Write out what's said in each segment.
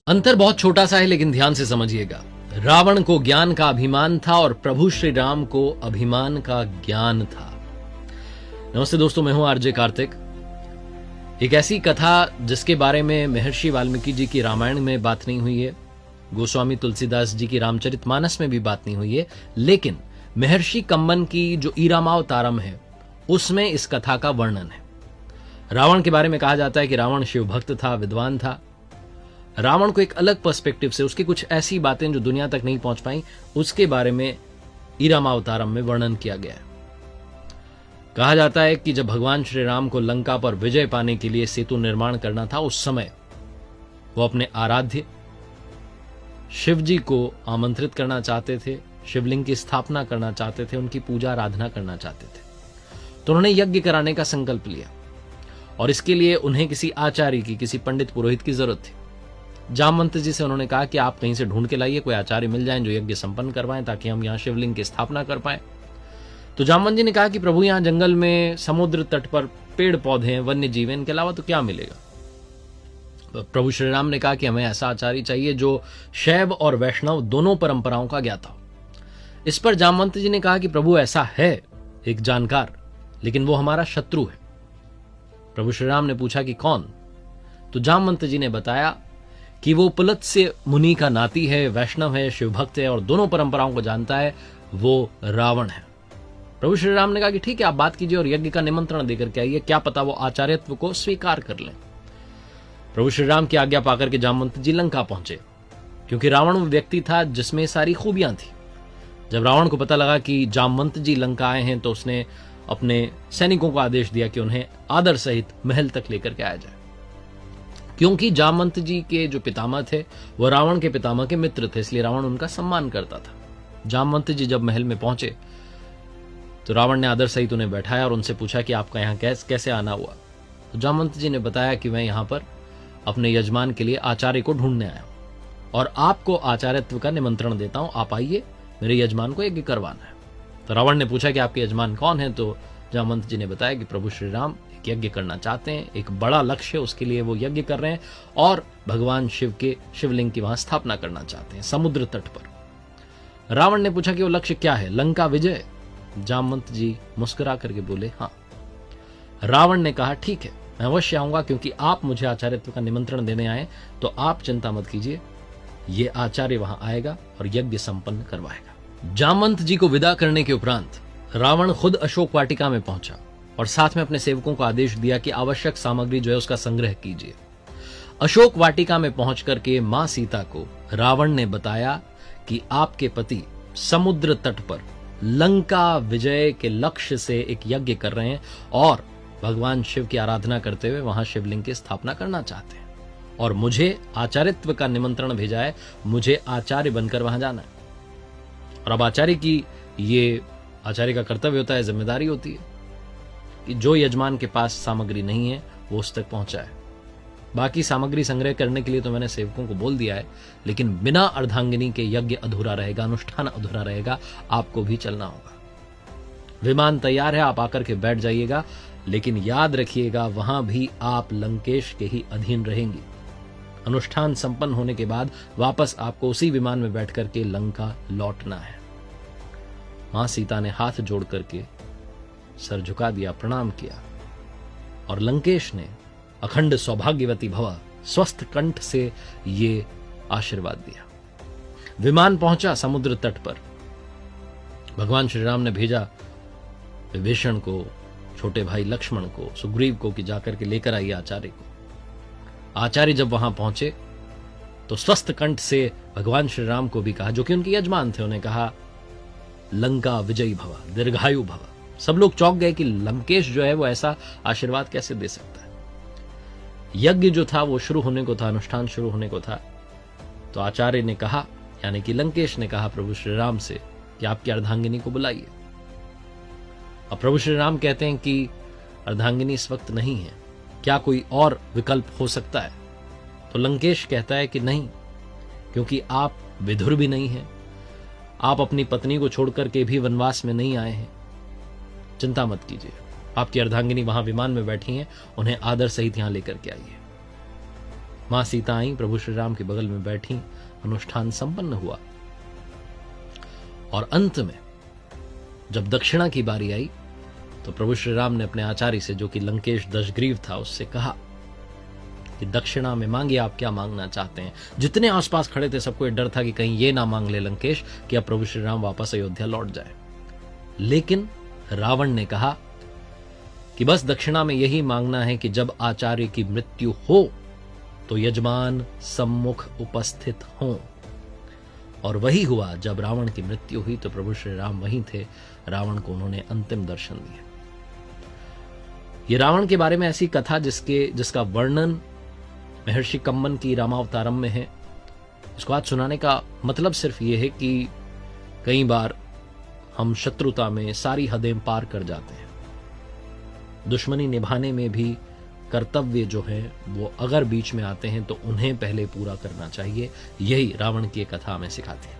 अंतर बहुत छोटा सा है, लेकिन ध्यान से समझिएगा। रावण को ज्ञान का अभिमान था और प्रभु श्री राम को अभिमान का ज्ञान था। नमस्ते दोस्तों, मैं हूं आरजे कार्तिक। एक ऐसी कथा जिसके बारे में महर्षि वाल्मीकि जी की रामायण में बात नहीं हुई है, गोस्वामी तुलसीदास जी की रामचरितमानस में भी बात नहीं हुई है, लेकिन महर्षि कंबन की जो ईरामावतारम है उसमें इस कथा का वर्णन है। रावण के बारे में कहा जाता है कि रावण शिव भक्त था, विद्वान था। रावण को एक अलग पर्सपेक्टिव से उसकी कुछ ऐसी बातें जो दुनिया तक नहीं पहुंच पाई, उसके बारे में ईरामावतारम में वर्णन किया गया है। कहा जाता है कि जब भगवान श्री राम को लंका पर विजय पाने के लिए सेतु निर्माण करना था, उस समय वो अपने आराध्य शिव जी को आमंत्रित करना चाहते थे, शिवलिंग की स्थापना करना चाहते थे, उनकी पूजा आराधना करना चाहते थे। तो उन्होंने यज्ञ कराने का संकल्प लिया और इसके लिए उन्हें किसी आचार्य की, किसी पंडित पुरोहित की जरूरत थी। जामवंत जी से उन्होंने कहा कि आप कहीं से ढूंढ के लाइए, कोई आचार्य मिल जाए जो यज्ञ संपन्न करवाएं ताकि हम यहां शिवलिंग की स्थापना कर पाए। तो जामवंत जी ने कहा कि प्रभु, यहां जंगल में, समुद्र तट पर पेड़ पौधे हैं, वन्य जीव हैं, इनके अलावा तो क्या मिलेगा। प्रभु श्री राम ने कहा कि हमें ऐसा आचार्य चाहिए जो शैव और वैष्णव दोनों परंपराओं का ज्ञाता हो। इस पर जामवंत जी ने कहा कि प्रभु, ऐसा है एक जानकार, लेकिन वो हमारा शत्रु है। प्रभु श्री राम ने पूछा कि कौन। तो जामवंत जी ने बताया कि वो पुलत्स्य मुनि का नाती है, वैष्णव है, शिवभक्त है और दोनों परंपराओं को जानता है, वो रावण है। प्रभु श्री राम ने कहा कि ठीक है, आप बात कीजिए और यज्ञ का निमंत्रण देकर के आइए, क्या पता वो आचार्यत्व को स्वीकार कर लें। प्रभु श्री राम की आज्ञा पाकर के जामवंत जी लंका पहुंचे, क्योंकि रावण वो व्यक्ति था जिसमें सारी खूबियां थी। जब रावण को पता लगा कि जामवंत जी लंका आए हैं, तो उसने अपने सैनिकों को आदेश दिया कि उन्हें आदर सहित महल तक लेकर के आया जाए, क्योंकि जामवंत जी के जो पितामह थे वो रावण के पितामह के मित्र थे, इसलिए रावण उनका सम्मान करता था। जामवंत जी जब महल में पहुंचे तो रावण ने आदर सहित उन्हें बैठाया और उनसे पूछा कि आपका यहाँ कैसे आना हुआ। तो जामवंत जी ने बताया कि मैं यहाँ पर अपने यजमान के लिए आचार्य को ढूंढने आया हूं और आपको आचार्यत्व का निमंत्रण देता हूं, आप आइए, मेरे यजमान को यज्ञ करवाना है। तो रावण ने पूछा कि आपके यजमान कौन है। तो जामवंत जी ने बताया कि प्रभु श्री राम एक यज्ञ करना चाहते हैं, एक बड़ा लक्ष्य है, उसके लिए वो यज्ञ कर रहे हैं और भगवान शिव के शिवलिंग की वहां स्थापना करना चाहते हैं समुद्र तट पर। रावण ने पूछा कि वो लक्ष्य क्या है, लंका विजय। जामवंत जी मुस्कुरा करके बोले हाँ। रावण ने कहा ठीक है, मैं अवश्य आऊंगा, क्योंकि आप मुझे आचार्यत्व का निमंत्रण देने आए, तो आप चिंता मत कीजिए, ये आचार्य वहां आएगा और यज्ञ संपन्न करवाएगा। जामवंत जी को विदा करने के उपरांत रावण खुद अशोक वाटिका में पहुंचा और साथ में अपने सेवकों को आदेश दिया कि आवश्यक सामग्री जो है उसका संग्रह कीजिए। अशोक वाटिका में पहुंच करके मां सीता को रावण ने बताया कि आपके पति समुद्र तट पर लंका विजय के लक्ष्य से एक यज्ञ कर रहे हैं और भगवान शिव की आराधना करते हुए वहां शिवलिंग की स्थापना करना चाहते हैं और मुझे आचार्यत्व का निमंत्रण भेजा है, मुझे आचार्य बनकर वहां जाना है। और अब आचार्य का कर्तव्य होता है, जिम्मेदारी होती है कि जो यजमान के पास सामग्री नहीं है वो उस तक पहुंचाए। बाकी सामग्री संग्रह करने के लिए तो मैंने सेवकों को बोल दिया है, लेकिन बिना अर्धांगिनी के यज्ञ अधूरा रहेगा, अनुष्ठान अधूरा रहेगा, आपको भी चलना होगा। विमान तैयार है, आप आकर के बैठ जाइएगा, लेकिन याद रखिएगा वहां भी आप लंकेश के ही अधीन रहेंगी। अनुष्ठान संपन्न होने के बाद वापस आपको उसी विमान में बैठ करके लंका लौटना है। मां सीता ने हाथ जोड़ करके सर झुका दिया, प्रणाम किया और लंकेश ने अखंड सौभाग्यवती भव स्वस्थ कंठ से ये आशीर्वाद दिया। विमान पहुंचा समुद्र तट पर। भगवान श्री राम ने भेजा विभीषण को, छोटे भाई लक्ष्मण को, सुग्रीव को कि जाकर के लेकर आइए आचार्य को। आचार्य जब वहां पहुंचे तो स्वस्थ कंठ से भगवान श्री राम को भी कहा, जो कि उनके यजमान थे, उन्हें कहा लंका विजयी भव, दीर्घायु भव। सब लोग चौंक गए कि लंकेश जो है वो ऐसा आशीर्वाद कैसे दे सकता है। यज्ञ जो था वो शुरू होने को था, अनुष्ठान शुरू होने को था। तो आचार्य ने कहा, यानी कि लंकेश ने कहा प्रभु श्री राम से कि आपकी अर्धांगिनी को बुलाइए। अब प्रभु श्री राम कहते हैं कि अर्धांगिनी इस वक्त नहीं है, क्या कोई और विकल्प हो सकता है। तो लंकेश कहता है कि नहीं, क्योंकि आप विधुर भी नहीं हैं, आप अपनी पत्नी को छोड़कर के भी वनवास में नहीं आए हैं, चिंता मत कीजिए, आपकी अर्धांगिनी वहां विमान में बैठी हैं, उन्हें आदर सहित यहां लेकर के आइए। मां सीता आई, प्रभु श्री राम के बगल में बैठी, अनुष्ठान संपन्न हुआ और अंत में जब दक्षिणा की बारी आई तो प्रभु श्री राम ने अपने आचार्य से, जो कि लंकेश दशग्रीव था, उससे कहा कि दक्षिणा में मांगिए, आप क्या मांगना चाहते हैं। जितने आसपास खड़े थे सबको डर था कि कहीं ये ना मांग ले लंकेश कि अब प्रभु श्री राम वापस अयोध्या लौट जाए। लेकिन रावण ने कहा कि बस दक्षिणा में यही मांगना है कि जब आचार्य की मृत्यु हो तो यजमान सम्मुख उपस्थित हों। और वही हुआ। जब रावण की मृत्यु हुई तो प्रभु श्री राम वहीं थे। रावण को उन्होंने अंतिम दर्शन दिए। ये रावण के बारे में ऐसी कथा जिसका वर्णन महर्षि कम्मन की रामावतारम में है। इसको आज सुनाने का मतलब सिर्फ ये है कि कई बार हम शत्रुता में सारी हदें पार कर जाते हैं। दुश्मनी निभाने में भी कर्तव्य जो है वो अगर बीच में आते हैं तो उन्हें पहले पूरा करना चाहिए। यही रावण की कथा हमें सिखाती है।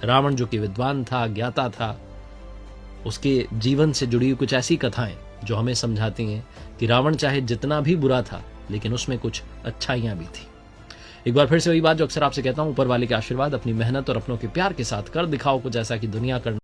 रावण जो कि विद्वान था, ज्ञाता था, उसके जीवन से जुड़ी कुछ ऐसी कथाएं जो हमें समझाती हैं कि रावण चाहे जितना भी बुरा था लेकिन उसमें कुछ अच्छाइयां भी थी। एक बार फिर से वही बात जो अक्सर आपसे कहता हूं, ऊपर वाले के आशीर्वाद, अपनी मेहनत और अपनों के प्यार के साथ कर दिखाओ कुछ ऐसा कि दुनिया करना